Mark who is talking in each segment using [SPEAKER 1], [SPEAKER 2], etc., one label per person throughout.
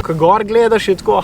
[SPEAKER 1] ko gor gledaš, je tako,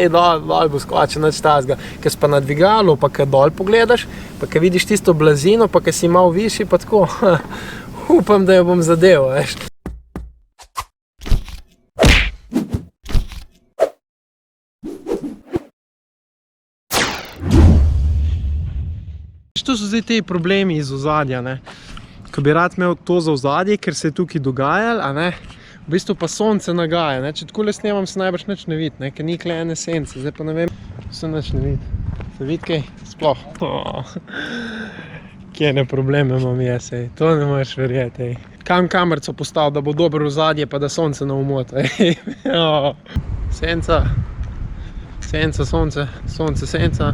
[SPEAKER 1] dol bo skočil, nič tazga. Ko si pa na dvigalu, pa ko dol pogledaš, pa ko vidiš tisto blazino, pa ko si malo višji, pa tako, upam, da jo bom zadev, veš. To so zdaj te problemi iz ozadja, ne. Ko bi rad imel to za ozadje, ker se je tukaj dogajalo, a ne, v bistvu pa sonce nagaja, ne. Če takole snemam, se najbrž nič ne vidi, ne, ker ni kle ene sence, zdaj pa ne vem, se nič ne vidi. Se vidi kaj? Sploh. Kjene probleme imam jaz, ej, to ne moreš verjeti, ej. Kam kamerco postavil, da bo dobro ozadje, pa da sonce ne umota, ej. Senca, senca, sonce, sonce, senca.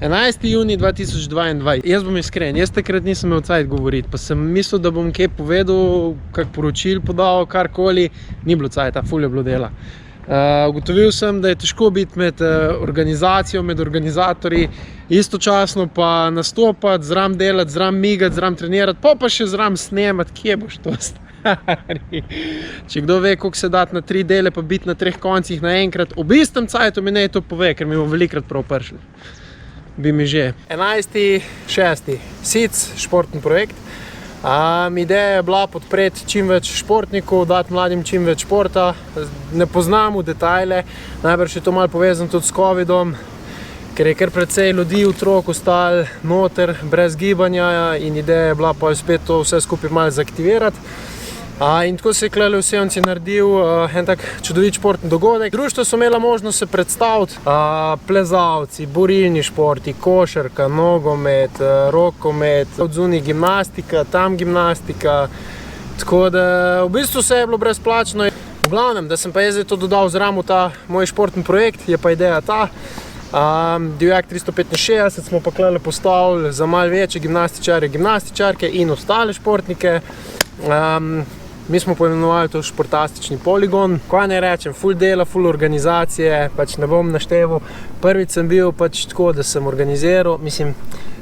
[SPEAKER 1] 11. junij 2022. Jaz bom iskren, jaz takrat nisem imel cajt govoriti, pa sem mislil, da bom kaj povedal, kak poročil podal, karkoli, ni bilo cajta, ful je bilo dela. Ugotovil sem, da je težko biti med organizacijo, med organizatorji, istočasno pa nastopati, zram delati, zram migati, zram trenirati, pa še zram snemati, kje boš to stari. Če kdo ve, koliko se dati na 3 dele, pa biti na 3 koncih naenkrat, ob istem cajtu mi ne to pove, ker mi bo velikrat prav pršli. Bi mi že. 11.6. SIC, športni projekt. Ideja je bila podpreti čim več športnikov, dati mladim čim več športa. Ne poznamo detajle, najbrž je to malo povezano tudi s Covidom, ker je kar precej ljudi, otrok ostali noter, brez gibanja in ideja je bila pa spet to vse skupaj malo zaktivirati. In tako se je klele v Sevnici naredil en tak čudovit športni dogodek. Društvo so imela možnost se predstaviti, plezalci, borilni športi, košarka, nogomet, rokomet, odzunaj gimnastika, tam gimnastika. Tako da v bistvu vse je bilo brezplačno. V glavnem, da sem pa jaz to dodal zraven v ta moj športni projekt, je pa ideja ta. Divjak 365 smo pa klele postavili za malo večje gimnastičarje, gimnastičarke in ostale športnike. Mi smo poimenovali to športastični poligon. Kaj ne rečem, ful dela, ful organizacije, pač ne bom našteval. Prvič sem bil pač tako, da sem organiziral, mislim,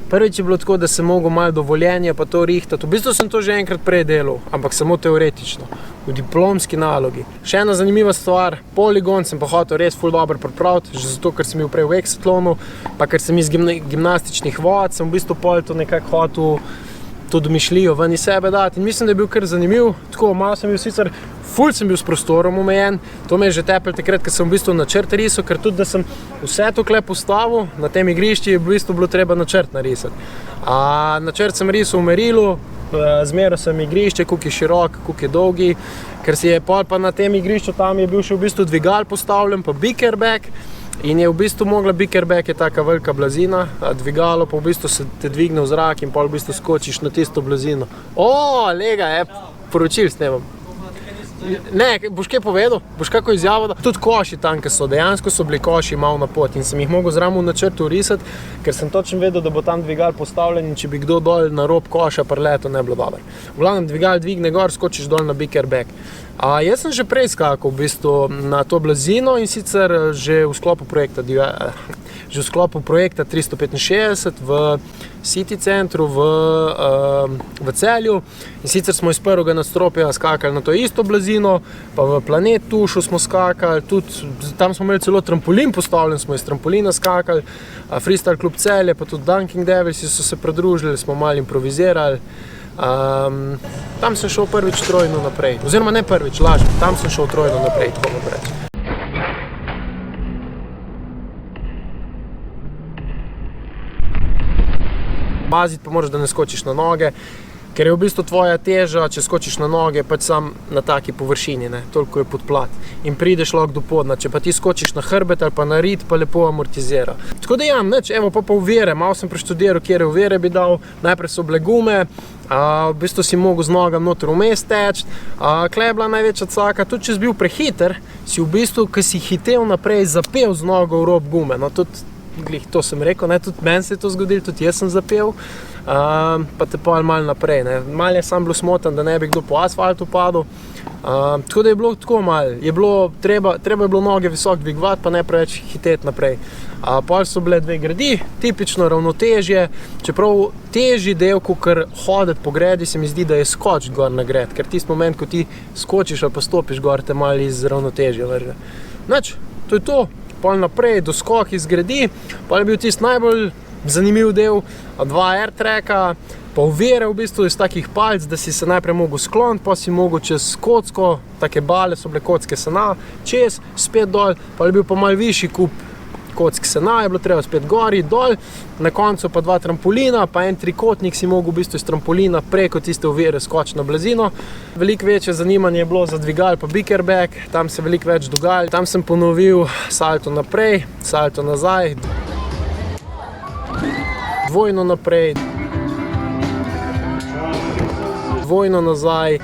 [SPEAKER 1] prvič je bilo tako, da sem mogel malo dovoljenja pa to rihtati. V bistvu sem to že enkrat prej delal, ampak samo teoretično, v diplomski nalogi. Še ena zanimiva stvar, poligon sem pa hotel res ful dobro pripraviti, že zato, ker sem bil prej v Exatlonu, pa ker sem iz gimnastičnih vod, sem v bistvu pol to nekako hotel to domišljijo ven iz sebe dati in mislim, da je bil kar zanimiv. Tako, malo sem bil sicer, ful sem bil s prostorom omejen, to me je že tepel takrat, ker sem v bistvu načrt risal, ker tudi, da sem vse to kle postavil, na tem igrišči je v bistvu bilo treba načrt narisati. Načrt sem risal v merilu, zmeral sem igrišče, koliko je širok, koliko je dolgi, ker si je pol pa na tem igrišču, tam je bil še v bistvu dvigal postavljen, pa bickerback. In je v bistvu mogla bickerback je taka velika blazina, dvigalo pa v bistvu se te dvigne v zrak in pol v bistvu skočiš na tisto blazino. Lega, poročil snemam. Ne, boš kaj povedal? Boš kako izjavo? Tudi koši tam, ki so, dejansko so bili koši malo na pot in sem jih mogel zraven v načrtu risati, ker sem točno vedel, da bo tam dvigal postavljen in če bi kdo dol na rob koša preletel, ne bilo dobro. V glavnem dvigal dvigne gor, skočiš dol na bickerback. Jaz sem že prej skakal v bistvu na to blazino in sicer že v sklopu projekta 365 v City centru v Celju. In sicer smo iz prvega nadstropja skakali na to isto blazino, pa v Planet Tušu smo skakali, tudi tam smo imeli celo trampolin postavljen, smo iz trampolina skakali, Freestyle klub Celje, pa tudi Dunking Devilsi so se pridružili, smo malo improvizirali. Tam sem šel prvič trojno naprej, oziroma ne prvič, lažem, tam sem šel trojno naprej, tako bom reči. Paziti pa moraš, da ne skočiš na noge, ker je v bistvu tvoja teža, če skočiš na noge, pač sam na taki površini, ne, toliko je podplat. In prideš lahko do podna, če pa ti skočiš na hrbet ali pa na rit, pa lepo amortizira. Tako da nič, evo pa ovire, malo sem preštudiral, kjer ovire bi dal, najprej so bile gume, v bistvu si mogel z nogam noter vmes teči, kle je bila največja caka, tudi če si bil prehiter, si v bistvu, ko si hitel naprej, zapel z nogo v rob gume, no tudi to sem rekel, ne, tudi meni se je to zgodilo, tudi jaz sem zapel, pa te pol malo naprej, ne. Malo je sam bilo smotan, da ne bi kdo po asfaltu padel, tako da je bilo tako malo, treba je bilo noge visoko dvigovati, pa ne preveč hiteti naprej. Pol so bile dve gredi, tipično ravnotežje, čeprav težji del, kakor hoditi po gredi, se mi zdi, da je skočiti gor na gred, ker tisti moment, ko ti skočiš ali pa stopiš gor, te malo iz ravnotežja vrže. Nič, to je to. Pol naprej, doskok iz gredi, pol je bil tisti najbolj zanimiv del, 2 airtracka, pa ovire v bistvu iz takih palc, da si se najprej mogel skloniti, pa si mogel čez kocko, take bale so bile kocke sena, čez, spet dol, pa je bil pa malo višji kup kocki sena, je bilo treba spet gori, dol, na koncu pa 2 trampolina, pa en trikotnik si mogel v bistvu iz trampolina preko tiste ovire skočiti na blazino. Veliko večje zanimanje je bilo za dvigal pa bickerback, tam se veliko več dogajalo. Tam sem ponovil salto naprej, salto nazaj, dvojno naprej, dvojno nazaj.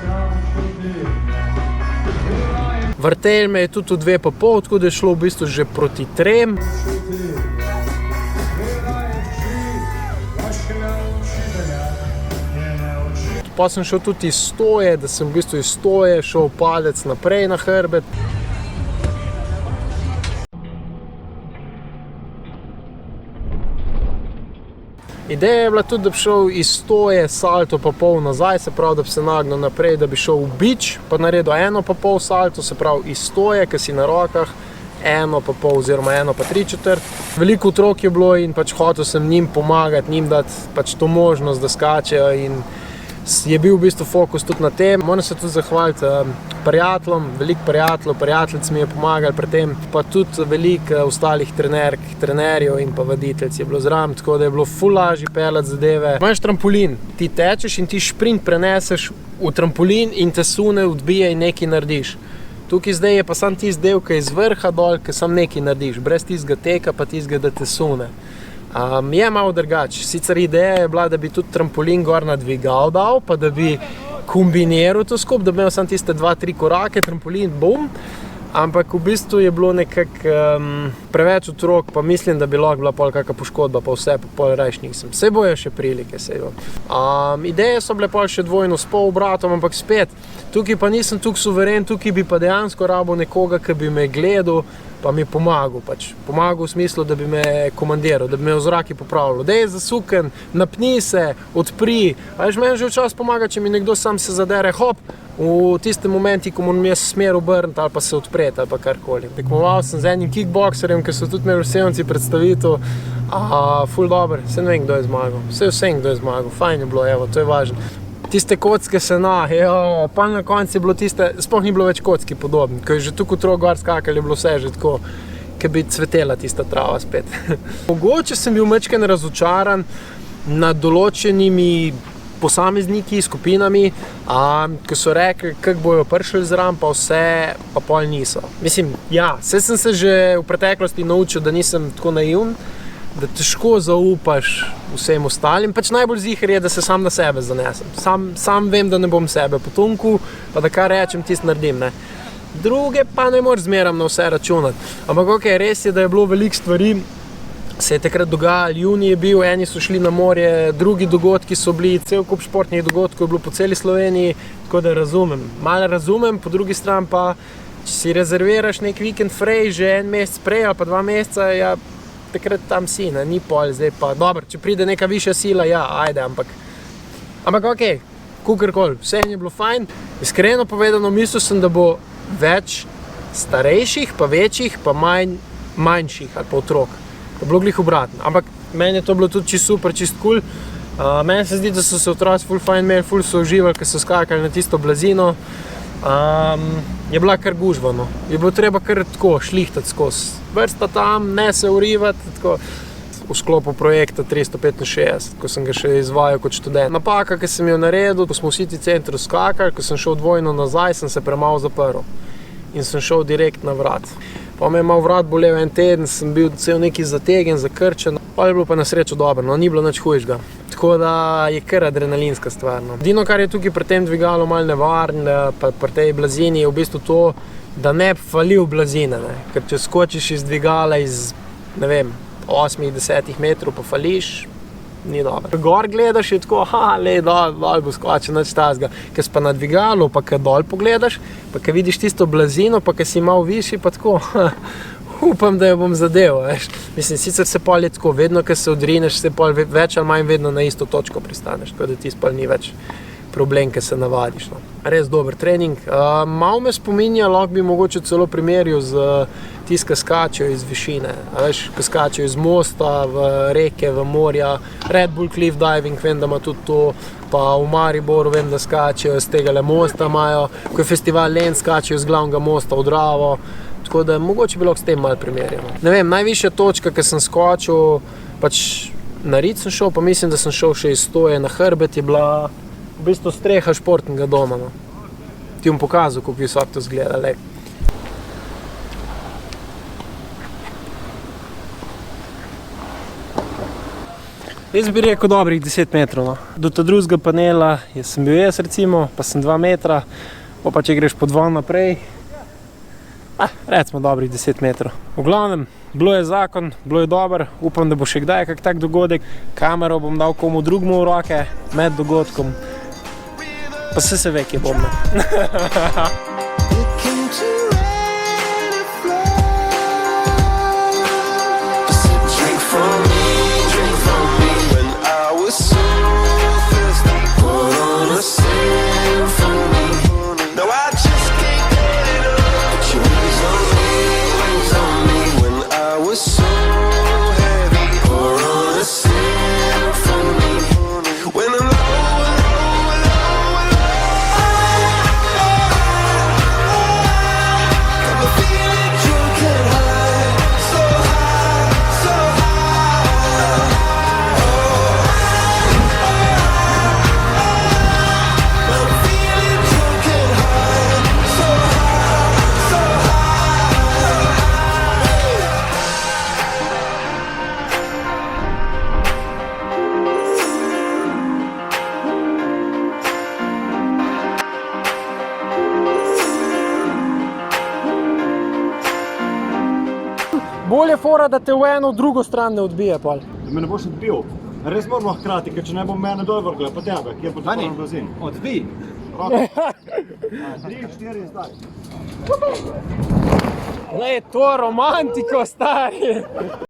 [SPEAKER 1] Vrtel me je tudi v 2,5, tako da je šlo v bistvu že proti 3. Pa sem šel tudi iz stoje, da sem v bistvu iz stoje šel padec naprej na hrbet. Ideja je bila tudi, da bi šel iz stoje salto pa pol nazaj, se pravi, da bi se nagnil naprej, da bi šel v bič, pa naredil 1,5 salto, se pravi iz stoje, ki si na rokah, 1,5 oziroma 1,3. Veliko otrok je bilo in pač hotel sem njim pomagati, njim dati pač to možnost, da skačejo in je bil v bistvu fokus tudi na tem. Moram se tudi zahvaliti prijateljem, veliko prijateljic mi je pomagali pri tem, pa tudi veliko ostalih trenerjev in pa vaditeljc je bilo zraven, tako da je bilo ful lažje peljati zadeve. Imaš trampolin, ti tečeš in ti šprint preneseš v trampolin in te sune, odbije in nekaj narediš. Tukaj zdaj je pa sam tisti del, ki je iz vrha dol, ki sam nekaj narediš, brez tistega teka pa tistega, da te sune. Je malo drugače. Sicer ideja je bila, da bi tudi trampolin gor na dvigal dal, pa da bi kombiniral to skupaj, da bi imel samo tiste 2-3 korake, trampolin, bum. Ampak v bistvu je bilo nekako preveč otrok, pa mislim, da bi lahko bila pol kakšna poškodba, pa vse, pa pol rajš nisem. Saj bojo še prilike, saj bo. Ideje so bile pol še dvojno s polobratom, ampak spet, tukaj pa nisem tukaj suveren, tukaj bi pa dejansko rabil nekoga, ki bi me gledal, pa mi pomagal pač. Pomagal v smislu, da bi me komandiral, da bi me v zraki popravljal. Dej zasuken, napni se, odpri. Veš, meni že včasih pomaga, če mi nekdo sam se zadere, hop, v tistem momenti, ko moram jaz smer obrniti ali pa se odpreti ali pa karkoli. Tekmoval sem z enim kickboxerjem, ki so tudi imeli v Sevnici predstavitev, ful dober, se ne vem, kdo je zmagal. Vsem, kdo je zmagal, fajn je bilo, evo, to je važno. Tiste kocke sena, pa na koncu je bilo tiste, sploh ni bilo več kocki podobni, ko je že tukaj otrok gor skakali, je bilo vse že tako, ki bi cvetela tista trava spet. Mogoče sem bil majčkeno razočaran nad določenimi posamezniki, skupinami, ko so rekli, kako bojo prišli zraven, pa vse, pa pol niso. Mislim, ja, saj sem se že v preteklosti naučil, da nisem tako naivn, da težko zaupaš vsem ostalim. Pač najbolj ziher je, da se sam na sebe zanesem. Sam vem, da ne bom sebe potonku, pa da kar rečem, tisto naredim, ne. Druge pa ne moreš zmeram na vse računati. Ampak okej, res je, da je bilo veliko stvari, se je takrat dogajalo, junij je bil, eni so šli na morje, drugi dogodki so bili, cel kup športnih dogodkov je bilo po celi Sloveniji, tako da razumem. Malo razumem, po drugi strani pa, če si rezerviraš nek vikend frej, že en mesec prej ali pa 2 meseca, ja, takrat tam si, ne, ni pol, zdaj pa, dobro, če pride neka višja sila, ja, ajde, ampak okej, kakorkoli, vse je bilo fajn. Iskreno povedano, mislil sem, da bo več starejših, pa večjih, pa manjših ali pa otrok. To je bilo glih obratno, ampak meni je to bilo tudi čisto super, čisto cool. Meni se zdi, da so se otroci ful fajn imeli, ful so uživali, ko so skakali na tisto blazino. Je bila kar gužva, no. Je bilo treba kar tako šlihtati skozi. Vrsta tam, ne se urivati, tako v sklopu projekta 365, ko sem ga še izvajal kot študent. Napaka, ki sem jo naredil, ko smo v City centru skakali, ko sem šel dvojno nazaj, sem se premalo zaprl in sem šel direkt na vrat. Pa me je malo vrat bolel en teden, sem bil cel neki zategen, zakrčen, pa je bilo pa na srečo dobro, no, ni bilo nič hujšega. Tako da je kar adrenalinska stvar, no. Edino, kar je tukaj pri tem dvigalu malo nevarno, pa pri tej blazini, je v bistvu to, da ne bi falil blazine, ne. Ker če skočiš iz dvigala iz, ne vem, 8-10 metrov pa fališ, ni dobro. Gor gledaš je tako, dol bo skočil, nič tazga. Ker si pa na dvigalu, pa kad dol pogledaš, pa kad vidiš tisto blazino, pa kad si malo višji, pa tako, upam, da jo bom zadeval, veš. Mislim, sicer se pol je tako, vedno, ko se odrineš, se pol več ali manj vedno na isto točko pristaneš, tako da ti pol ni več problem, ker se navadiš. No. Res dober trening. Malo me spominja, lahko bi mogoče celo primerjal z tisto, ki skačejo iz višine. A veš, ko skačejo iz mosta v reke, v morja. Red Bull Cliff Diving, vem, da ima tudi to. Pa v Mariboru vem, da skačejo z tegale mosta imajo. Ko je festival Lent, skačejo z glavnega mosta v Dravo. Tako da mogoče bi lahko s tem malo primerjal. Ne vem, najvišja točka, ki sem skočil, pač na Rit sem šel, pa mislim, da sem šel še iz Stoje na hrbet, je bila v bistvu streha športnega doma. No. Ti bom pokazal, kako visok to izgleda. Lej. Jaz bi rekel dobrih 10 metrov. No. Do ta drugega panela sem bil jaz recimo, pa sem 2 metra, pa če greš po 2 naprej, recimo dobrih 10 metrov. V glavnem, bilo je zakon, bilo je dober, upam, da bo še kdaj kak tak dogodek. Kamero bom dal komu drugemu v roke med dogodkom, pa se ve, kje bom. Bolje fora, da te v eno, v drugo stran ne odbije, pol.
[SPEAKER 2] Da me ne boš odbil. Res moramo hkrati, ker če ne bom mene dol vrgla, pa tebe, kje pa ti blazin.
[SPEAKER 3] Odbij.
[SPEAKER 2] 3, 4, zdaj.
[SPEAKER 1] Glej, to romantiko, stari.